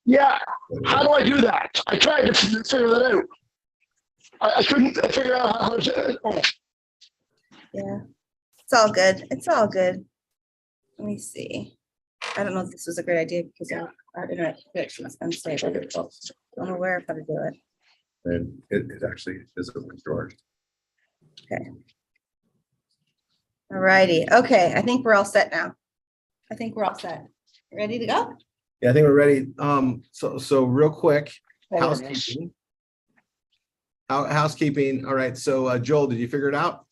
Yeah. How do I do that? I tried to figure that out. I couldn't figure out how to. Oh. Yeah, it's all good. It's all good. Let me see. I don't know if this was a great idea because our internet connection is unstable. I'm aware of how to do it. And it actually isn't with George. Okay. All righty. Okay, I think we're all set now. I think we're all set. Ready to go? Yeah, I think we're ready. So real quick, housekeeping. Housekeeping. All right. So Joel, did you figure it out?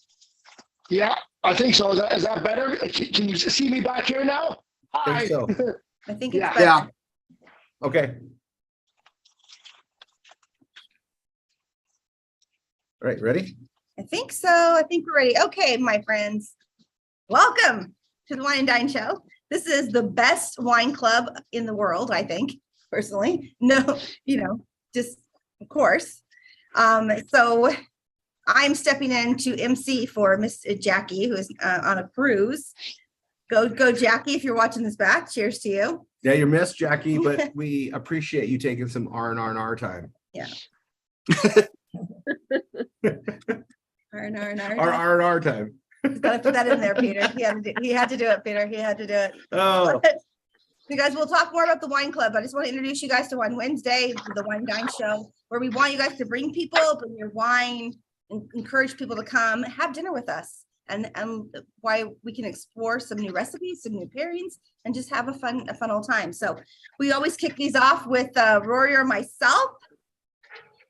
Yeah, I think so. Is that better? Can you see me back here now? I think so. I think it's Yeah. better. Yeah. Okay. All right, ready? I think so. I think we're ready. Okay, my friends, welcome to the Wine and Dine Show. This is the best wine club in the world, I think, personally. No, just of course. So I'm stepping in to MC for Miss Jackie, who is on a cruise. Go, Jackie, if you're watching this back. Cheers to you. Yeah, you're missed, Jackie, but we appreciate you taking some R&R time. Yeah. Our R&R time. He's got to put that in there, Peter. He had to do it, Peter. He had to do it. Oh. You guys, we'll talk more about the wine club. I just want to introduce you guys to Wine Wednesday, the Wine Dine Show, where we want you guys to bring people, bring your wine, and encourage people to come have dinner with us, and why we can explore some new recipes, some new pairings, and just have a fun old time. So we always kick these off with Rory or myself.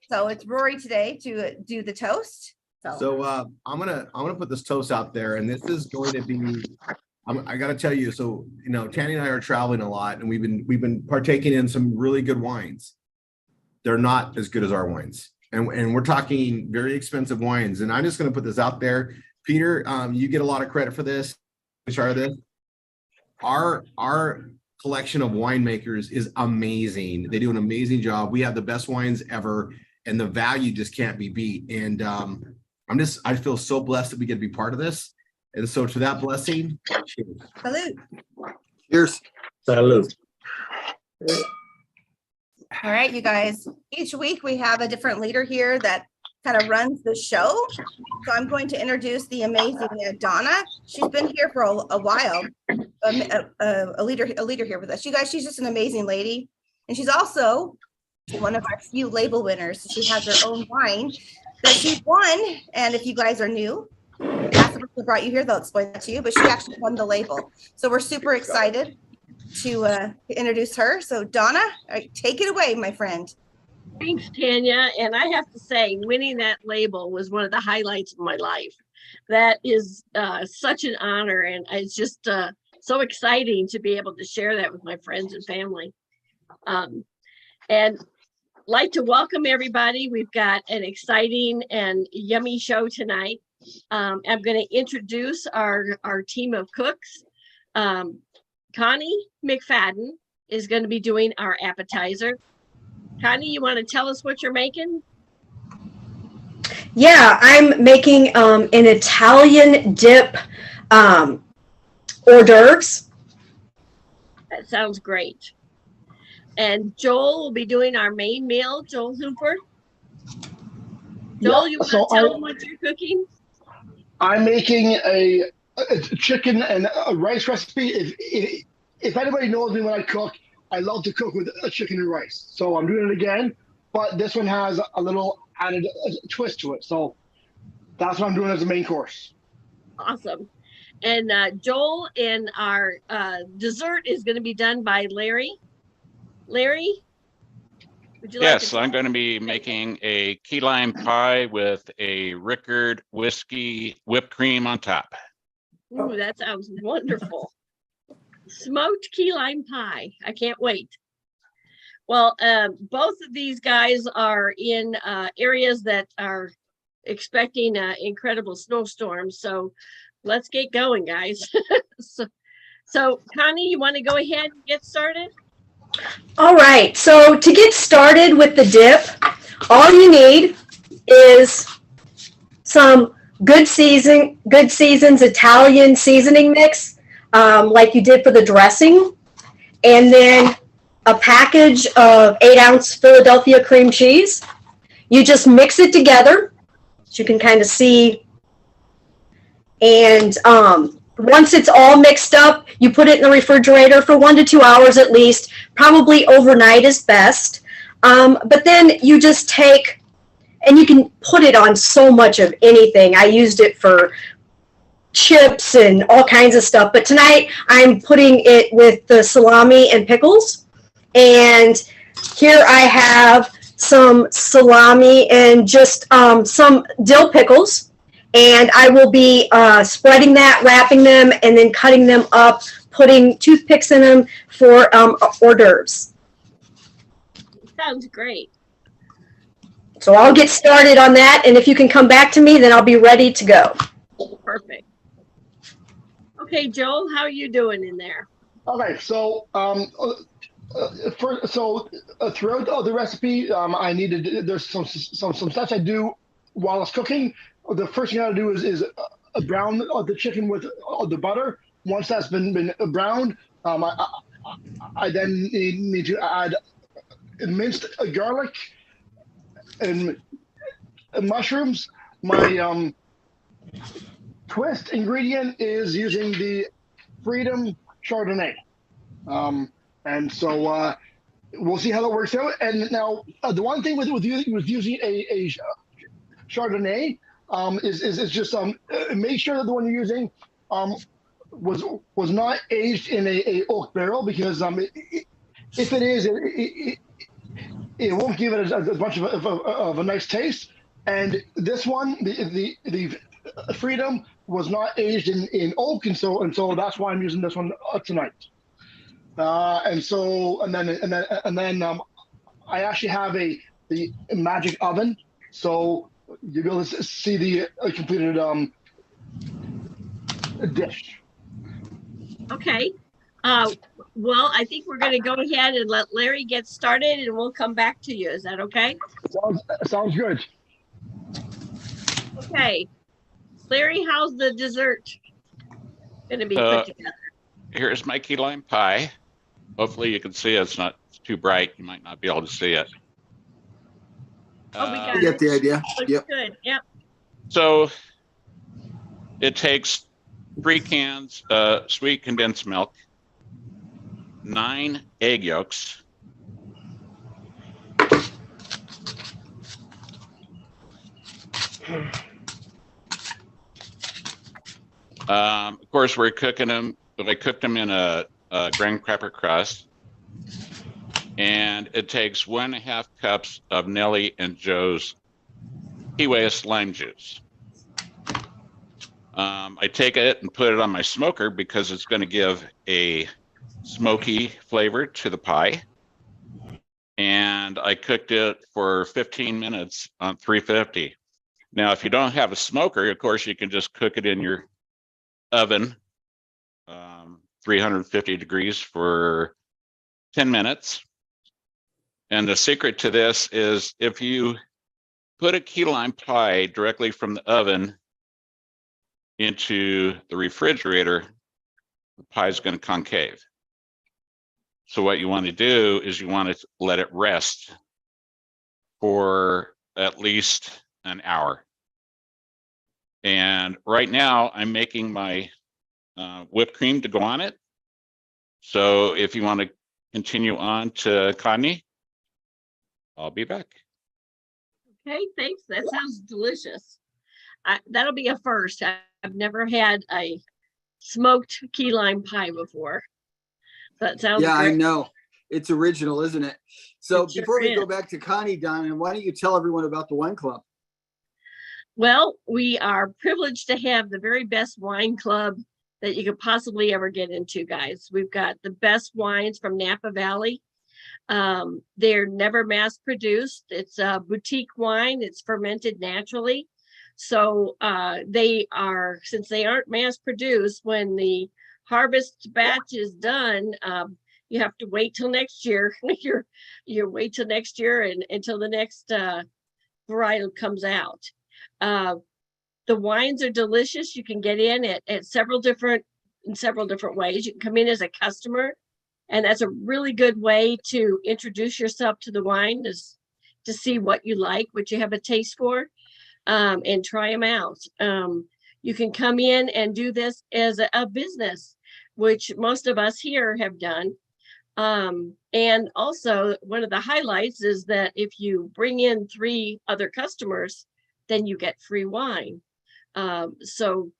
So it's Rory today to do the toast. So I'm gonna put this toast out there, and this is going to be. I got to tell you. So Tanny and I are traveling a lot, and we've been partaking in some really good wines. They're not as good as our wines, and we're talking very expensive wines. And I'm just going to put this out there, Peter. You get a lot of credit for this. Our collection of winemakers is amazing. They do an amazing job. We have the best wines ever, and the value just can't be beat. And I feel so blessed that we get to be part of this. And so to that blessing, cheers. Salute. Cheers. Salute. All right, you guys. Each week we have a different leader here that kind of runs the show. So I'm going to introduce the amazing Donna. She's been here for a while. A leader here with us. You guys, she's just an amazing lady, and she's also one of our few label winners. She has her own wine that she's won. And if you guys are new, ask the person who brought you here, they'll explain that to you. But she actually won the label, so we're super excited to introduce her. So Donna, take it away, my friend. Thanks, Tanya. And I have to say, winning that label was one of the highlights of my life. That is such an honor, and it's just so exciting to be able to share that with my friends and family. And like to welcome everybody. We've got an exciting and yummy show tonight. I'm going to introduce our team of cooks. Connie McFadden is going to be doing our appetizer. Connie, you want to tell us what you're making? Yeah, I'm making an Italian dip hors d'oeuvres. That sounds great. And Joel will be doing our main meal. Joel Hooper. Joel, you want to tell them what you're cooking? I'm making a chicken and a rice recipe. If anybody knows me when I cook, I love to cook with a chicken and rice. So I'm doing it again, but this one has a little added twist to it. So that's what I'm doing as the main course. Awesome. And Joel, and our dessert is going to be done by Larry. Larry, would you like Yes, I'm going to be making a key lime pie with a Rickard whiskey whipped cream on top. Ooh, that sounds wonderful. Smoked key lime pie. I can't wait. Well, both of these guys are in areas that are expecting incredible snowstorms. So let's get going, guys. So Connie, you want to go ahead and get started? All right, so to get started with the dip, all you need is some Good Seasons Italian seasoning mix, like you did for the dressing, and then a package of 8-ounce Philadelphia cream cheese. You just mix it together, so you can kind of see. And once it's all mixed up, you put it in the refrigerator for 1 to 2 hours at least. Probably overnight is best. But then you just take, and you can put it on so much of anything. I used it for chips and all kinds of stuff. But tonight I'm putting it with the salami and pickles. And here I have some salami and just some dill pickles. And I will be spreading that, wrapping them, and then cutting them up, putting toothpicks in them for hors d'oeuvres. Sounds great. So I'll get started on that, and if you can come back to me, then I'll be ready to go. Perfect. Okay, Joel, how are you doing in there? Okay, so throughout the recipe, I needed, there's some steps I do while it's cooking. The first thing I gotta do is brown the chicken with the butter. Once that's been browned, I then need to add minced garlic and mushrooms. My twist ingredient is using the Freedom Chardonnay. And so we'll see how that works out. And now the one thing with using a Chardonnay is just make sure that the one you're using was not aged in a oak barrel, because if it is, it won't give it as much of a nice taste. And this one, the Freedom, was not aged in oak, and so that's why I'm using this one tonight. And then I actually have the magic oven, so you'll be able to see the completed dish. Okay. Well, I think we're going to go ahead and let Larry get started, and we'll come back to you. Is that okay? Sounds good. Okay. Larry, how's the dessert going to be put together? Here's my key lime pie. Hopefully you can see it. It's not too bright. You might not be able to see it. Oh, we got You get the idea. Looks Yep. good. Yep. So it takes 3 cans sweet condensed milk, 9 egg yolks, of course, we're cooking them. I cooked them in a graham cracker crust, and it takes 1.5 cups of Nellie and Joe's Kiwis lime juice. I take it and put it on my smoker because it's going to give a smoky flavor to the pie. And I cooked it for 15 minutes on 350. Now, if you don't have a smoker, of course, you can just cook it in your oven, 350 degrees for 10 minutes. And the secret to this is if you put a key lime pie directly from the oven into the refrigerator, the pie is going to concave. So what you want to do is you want to let it rest for at least an hour. And right now I'm making my whipped cream to go on it. So if you want to continue on to Di8ne, I'll be back. Okay, thanks. That sounds delicious. That'll be a first. I've never had a smoked key lime pie before. That sounds Yeah, great. I know. It's original, isn't it? So It sure before we go is. back to Connie, Donna, why don't you tell everyone about the wine club? Well, we are privileged to have the very best wine club that you could possibly ever get into, guys. We've got the best wines from Napa Valley. They're never mass produced. It's a boutique wine. It's fermented naturally. So they are, since they aren't mass produced, when the harvest batch is done, you have to wait till next year. you wait till next year and until the next varietal comes out. The wines are delicious. You can get in at several different ways. You can come in as a customer And that's a really good way to introduce yourself to the wine, is to see what you like, what you have a taste for, and try them out. You can come in and do this as a business, which most of us here have done. And also one of the highlights is that if you bring in 3 other customers, then you get free wine. So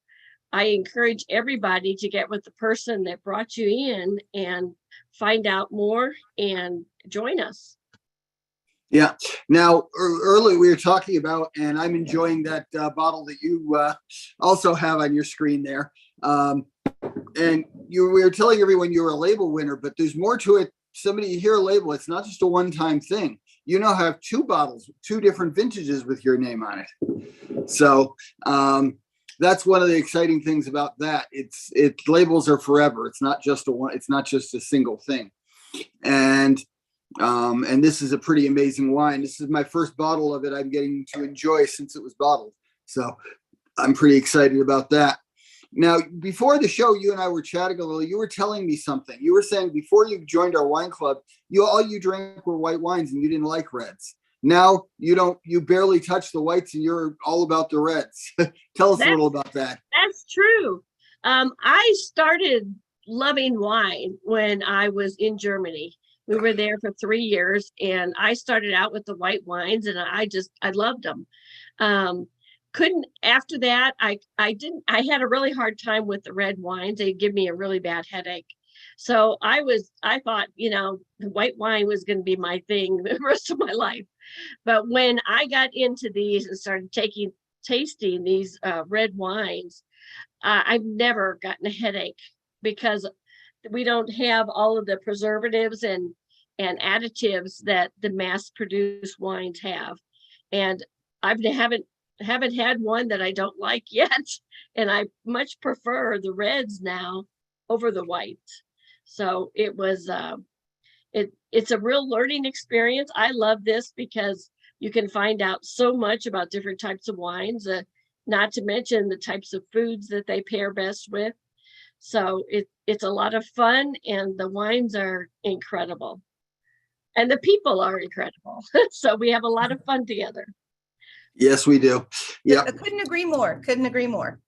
I encourage everybody to get with the person that brought you in and find out more and join us. Yeah. Now, earlier we were talking about, and I'm enjoying that bottle that you also have on your screen there. And we were telling everyone you were a label winner, but there's more to it. Somebody hear a label, it's not just a one-time thing. You now have 2 bottles, 2 different vintages with your name on it. So that's one of the exciting things about that. Labels are forever. It's not just a single thing. And this is a pretty amazing wine. This is my first bottle of it I'm getting to enjoy since it was bottled. So I'm pretty excited about that. Now, before the show, you and I were chatting a little. You were telling me something. You were saying before you joined our wine club, all you drank were white wines and you didn't like reds. Now you barely touch the whites and you're all about the reds. Tell us a little about that. That's true. I started loving wine when I was in Germany. We were there for 3 years, and I started out with the white wines, and I loved them. After that, I had a really hard time with the red wines. They give me a really bad headache. So I thought, the white wine was going to be my thing the rest of my life. But when I got into these and started tasting these red wines, I've never gotten a headache, because we don't have all of the preservatives and additives that the mass produced wines have. And I haven't had one that I don't like yet. And I much prefer the reds now over the whites. So it was, it's a real learning experience. I love this because you can find out so much about different types of wines, not to mention the types of foods that they pair best with. So it's a lot of fun, and the wines are incredible. And the people are incredible. So we have a lot of fun together. Yes, we do. Yeah. I couldn't agree more. Couldn't agree more.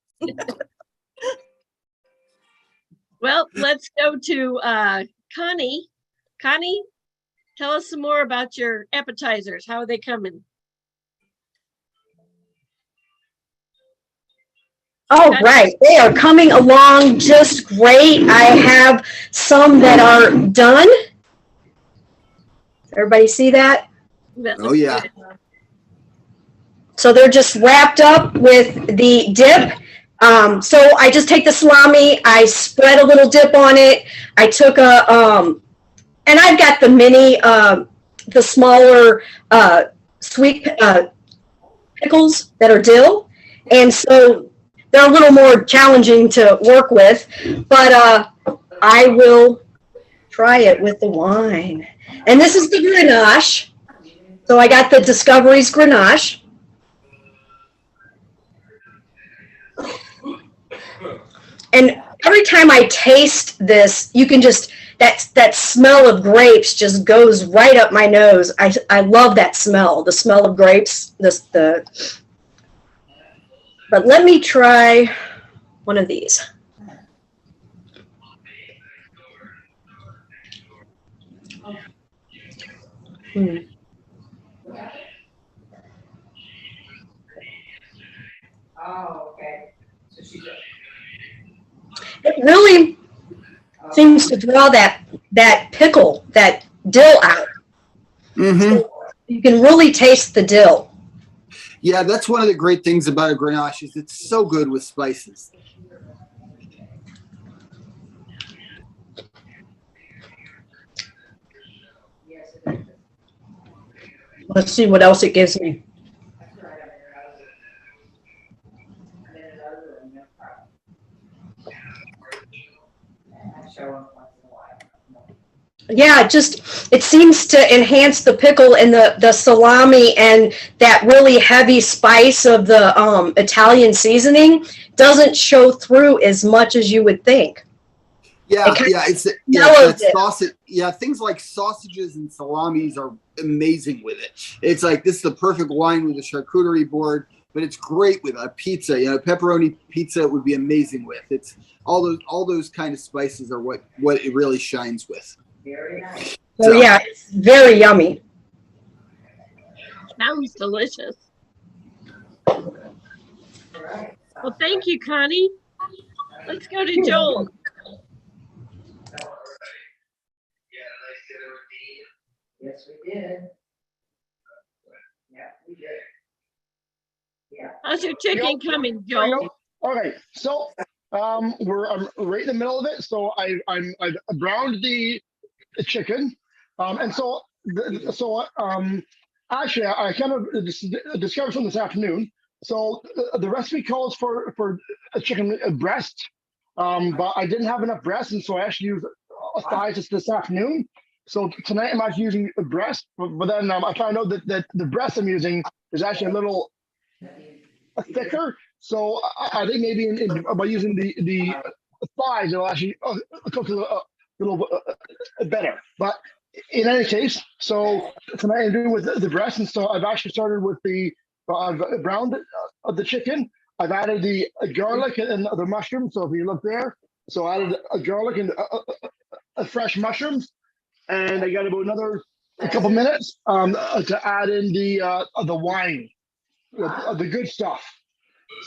Well, let's go to Connie. Connie, tell us some more about your appetizers. How are they coming? Oh, right. They are coming along just great. I have some that are done. Everybody see that? Oh, yeah. Good. So they're just wrapped up with the dip. So I just take the salami, I spread a little dip on it. I took and I've got the mini, the smaller sweet pickles that are dill. And so they're a little more challenging to work with, but I will try it with the wine. And this is the Grenache. So I got the Discoveries Grenache. And every time I taste this, you can just, that smell of grapes just goes right up my nose. I love that smell, the smell of grapes. But let me try one of these. Oh, okay. So she's It really seems to draw that pickle, that dill out. Mm-hmm. So you can really taste the dill. Yeah, that's one of the great things about a Grenache is it's so good with spices. Let's see what else it gives me. Yeah, it seems to enhance the pickle and the salami, and that really heavy spice of the Italian seasoning doesn't show through as much as you would think. Yeah, yeah, it's mellows that it. sausage. Yeah, things like sausages and salamis are amazing with it. It's like this is the perfect wine with a charcuterie board, but it's great with a pizza. You know, pepperoni pizza would be amazing with. It's all those kind of spices are what it really shines with. Very nice. So yeah, it's very yummy. Sounds delicious. All right. Well, thank you, Connie. Let's go to Joel. Yes, we did. Yeah, we did. Yeah. How's your chicken coming, Joel? Okay, so I'm right in the middle of it. So I've browned the chicken, and actually I kind of discovered something this afternoon. So the recipe calls for a chicken breast, but I didn't have enough breast, and so I actually used thighs this afternoon. So tonight I'm actually using a breast, but then I found out that the breast I'm using is actually a little thicker. So I think maybe by using the thighs, it'll actually cook a little better. But in any case, so tonight I'm doing with the breast, and so I've actually started with I've browned the chicken. I've added the garlic and the mushrooms. So if you look there, so I added a garlic and fresh mushrooms, and I got about another couple minutes to add in the wine, the good stuff.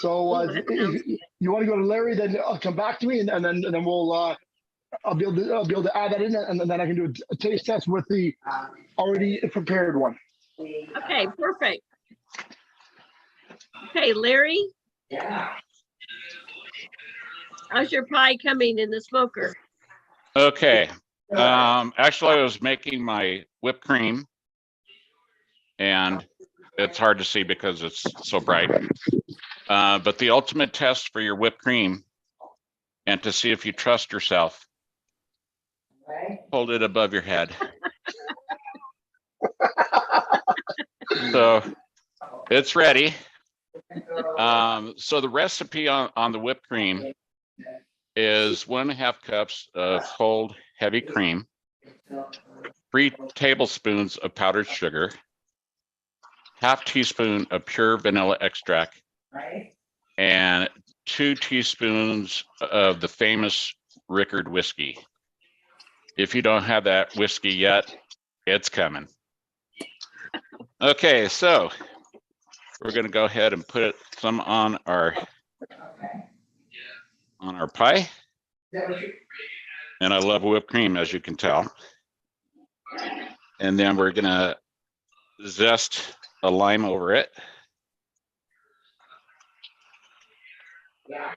So if you want to go to Larry, then come back to me, and then we'll I'll be able to add that in, and then I can do a taste test with the already prepared one. Okay, perfect. Okay, Larry, Yeah. how's your pie coming in the smoker? Okay. Actually, I was making my whipped cream, and it's hard to see because it's so bright. But the ultimate test for your whipped cream, and to see if you trust yourself, Right. hold it above your head. So it's ready. So the recipe on the whipped cream is 1.5 cups of cold heavy cream, 3 tablespoons of powdered sugar, 1/2 teaspoon of pure vanilla extract, Right. and 2 teaspoons of the famous Rickard whiskey. If you don't have that whiskey yet, it's coming. Okay, so we're going to go ahead and put some on our pie. Is that what you? And I love whipped cream, as you can tell. And then we're going to zest a lime over it. Yeah.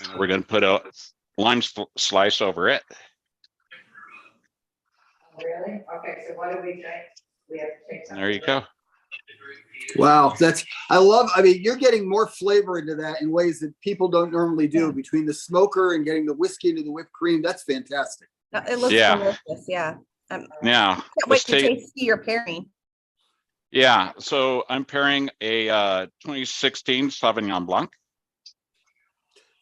And we're going to put a lime slice over it. Really? Okay, so what do we think? We have to take some. There you go. Wow, I mean, you're getting more flavor into that in ways that people don't normally do between the smoker and getting the whiskey into the whipped cream. That's fantastic. It looks delicious. Yeah. Now, Can't wait to taste your pairing. Yeah, so I'm pairing a 2016 Sauvignon Blanc.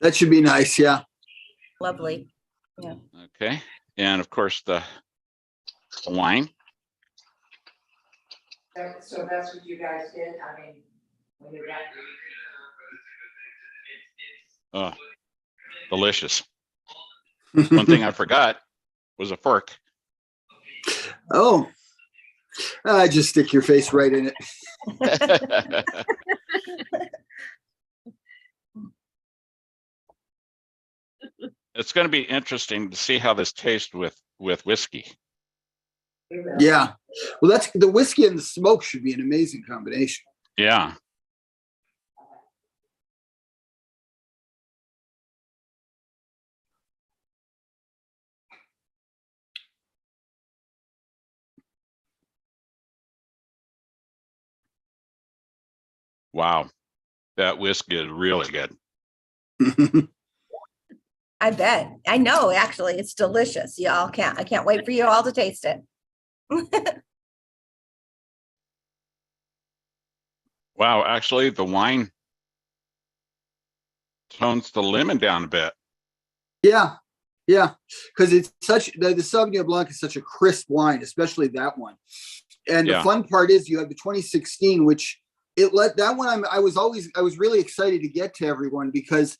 That should be nice, yeah. Lovely. Yeah. Okay, and of course the wine. So that's what you guys did? I mean, when you got. Oh, delicious. One thing I forgot was a fork. Oh, just stick your face right in it. It's going to be interesting to see how this tastes with whiskey. Yeah. Well, that's the whiskey and the smoke should be an amazing combination. Yeah. Wow. That whiskey is really good. I bet. I know, actually, it's delicious. I can't wait for you all to taste it. Wow, actually, the wine tones the lemon down a bit. Yeah, yeah, because it's such the Sauvignon Blanc is such a crisp wine, especially that one. And the Yeah. fun part is you have the 2016, which it let that one. I was really excited to get to everyone because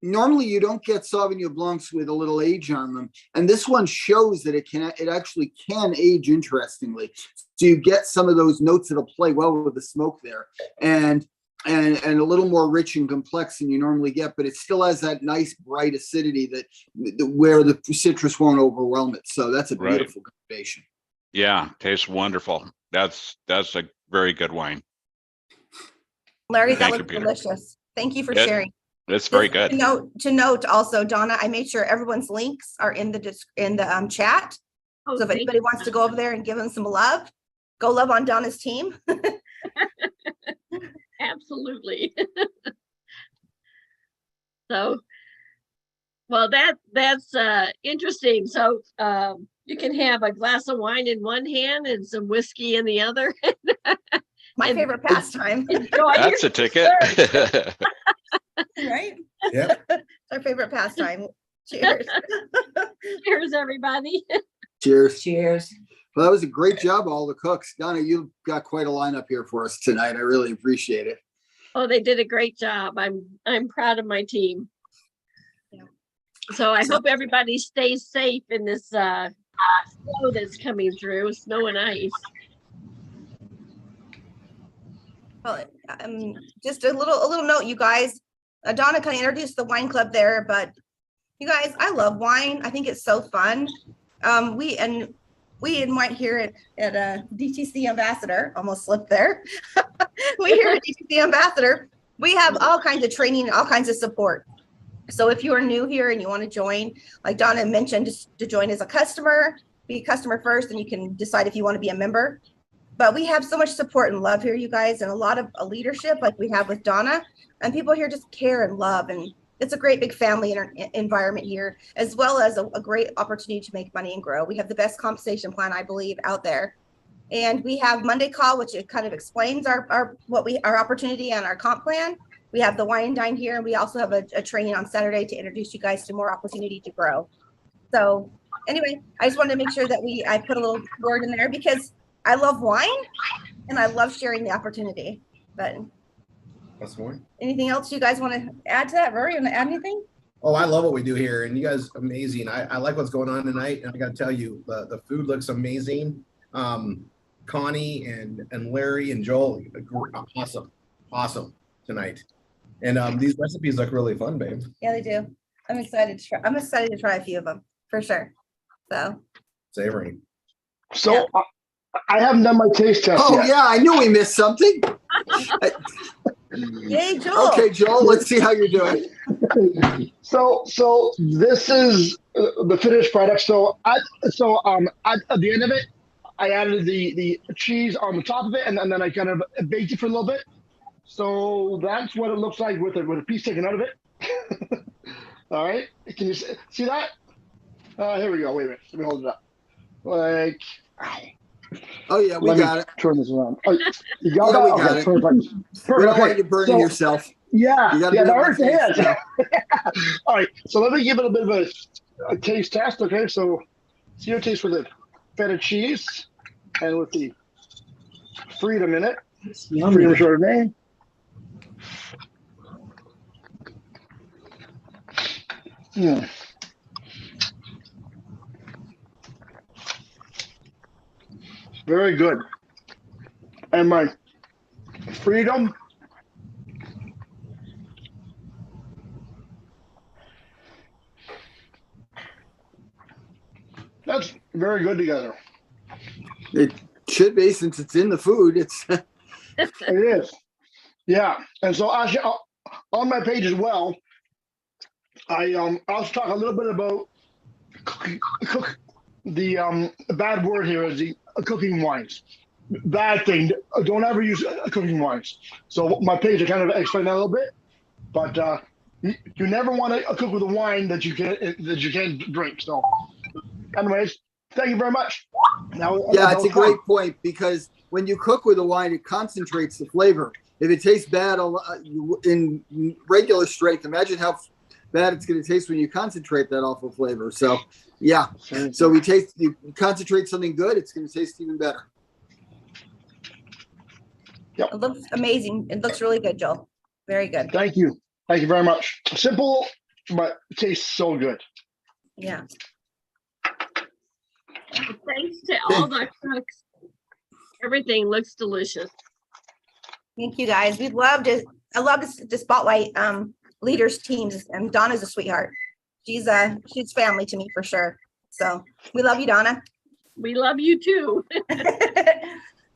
normally you don't get Sauvignon Blancs with a little age on them, and this one shows that it actually can age interestingly. So you get some of those notes that'll play well with the smoke there, and a little more rich and complex than you normally get, but it still has that nice bright acidity that where the citrus won't overwhelm it. So that's a Right. beautiful combination. Yeah, tastes wonderful. That's a very good wine. Larry, that Thank was you, Peter. delicious. Thank you for It- sharing. It's very Just good. To note also, Donna, I made sure everyone's links are in the chat. Oh, So if thank anybody you. wants to go over there and give them some love, go love on Donna's team. Absolutely. So, well, that's interesting. So you can have a glass of wine in one hand and some whiskey in the other. My And- favorite pastime, Enjoy That's your a ticket. dessert. right? Yep. Our favorite pastime. Cheers. Cheers, everybody. Cheers. Cheers. Well, that was a great job, all the cooks. Donna, you've got quite a lineup here for us tonight. I really appreciate it. Oh, they did a great job. I'm proud of my team. Yeah. So I hope everybody stays safe in this snow that's coming through, snow and ice. Well, just a little note, you guys. Donna kind of introduced the wine club there, but you guys, I love wine. I think it's so fun. We in wine here at DTC Ambassador, almost slipped there. We here at DTC Ambassador, we have all kinds of training, all kinds of support. So if you are new here and you want to join, like Donna mentioned, just to join as a customer, be a customer first, and you can decide if you want to be a member. But we have so much support and love here, you guys, and a lot of leadership like we have with Donna, and people here just care and love, and it's a great big family environment here, as well as a great opportunity to make money and grow. We have the best compensation plan, I believe, out there. And we have Monday call, which it kind of explains our opportunity and our comp plan. We have the wine and dine here, and we also have a training on Saturday to introduce you guys to more opportunity to grow. So anyway, I just wanted to make sure that I put a little word in there because I love wine and I love sharing the opportunity. But That's more. anything else you guys want to add to that? Rory, you want to add anything? Oh, I love what we do here, and you guys amazing. I like what's going on tonight, and I got to tell you, the food looks amazing. Connie and Larry and Joel, awesome tonight, and these recipes look really fun, babe. Yeah, they do. I'm excited to try. I'm excited to try a few of them for sure. So Savory. So I haven't done my taste test Oh, yet. yeah, I knew we missed something. yay, Joel. Okay, Joel, let's see how you're doing. So this is the finished product. So at the end of it, I added the cheese on the top of it, and then I kind of baked it for a little bit. So that's what it looks like with a piece taken out of it. All right, can you see that? Here we go. Wait a minute. Let me hold it up. Like, ow. Oh, yeah, we Let me got it. turn this around. Oh, you got Yeah, that? we Okay, got it. perfect. We don't Okay, want you burning so- yourself. Yeah, You gotta yeah, do that it hurts with the taste hands. All right, so let me give it a bit of a taste test. Okay, so see your taste with the feta cheese and with the freedom in it. Freedom Chardonnay. Mm. Very good. And my freedom. That's very good together. It should be, since it's in the food. It's It is. Yeah. And so actually on my page as well, I also talk a little bit about the bad word here is the cooking wines. Bad thing. Don't ever use cooking wines. So my page, I kind of explain that a little bit, but you never want to cook with a wine that you can't drink. So, anyways, thank you very much. Now, yeah, it's a great point, because when you cook with a wine, it concentrates the flavor. if it tastes bad in regular strength, imagine how bad it's going to taste when you concentrate that awful flavor. So yeah, so you concentrate something good, it's going to taste even better. Yep. It looks amazing. It looks really good, Joel. Very good. Thank you. Thank you very much. Simple, but it tastes so good. Yeah. Thanks to all the cooks. Everything looks delicious. Thank you guys. I love to spotlight leaders teams, and Donna's a sweetheart. She's family to me for sure. So we love you, Donna. We love you too.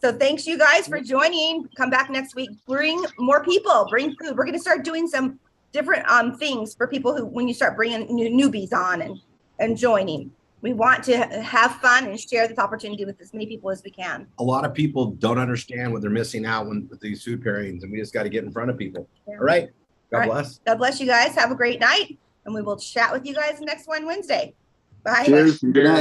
So thanks you guys for joining. Come back next week. Bring more people. Bring food. We're going to start doing some different things for people who, when you start bringing newbies on and joining. We want to have fun and share this opportunity with as many people as we can. A lot of people don't understand what they're missing out with these food pairings, and we just got to get in front of people. Yeah. All right. God All right. bless. God bless you guys. Have a great night. And we will chat with you guys next Wednesday. Bye. Cheers. Good night.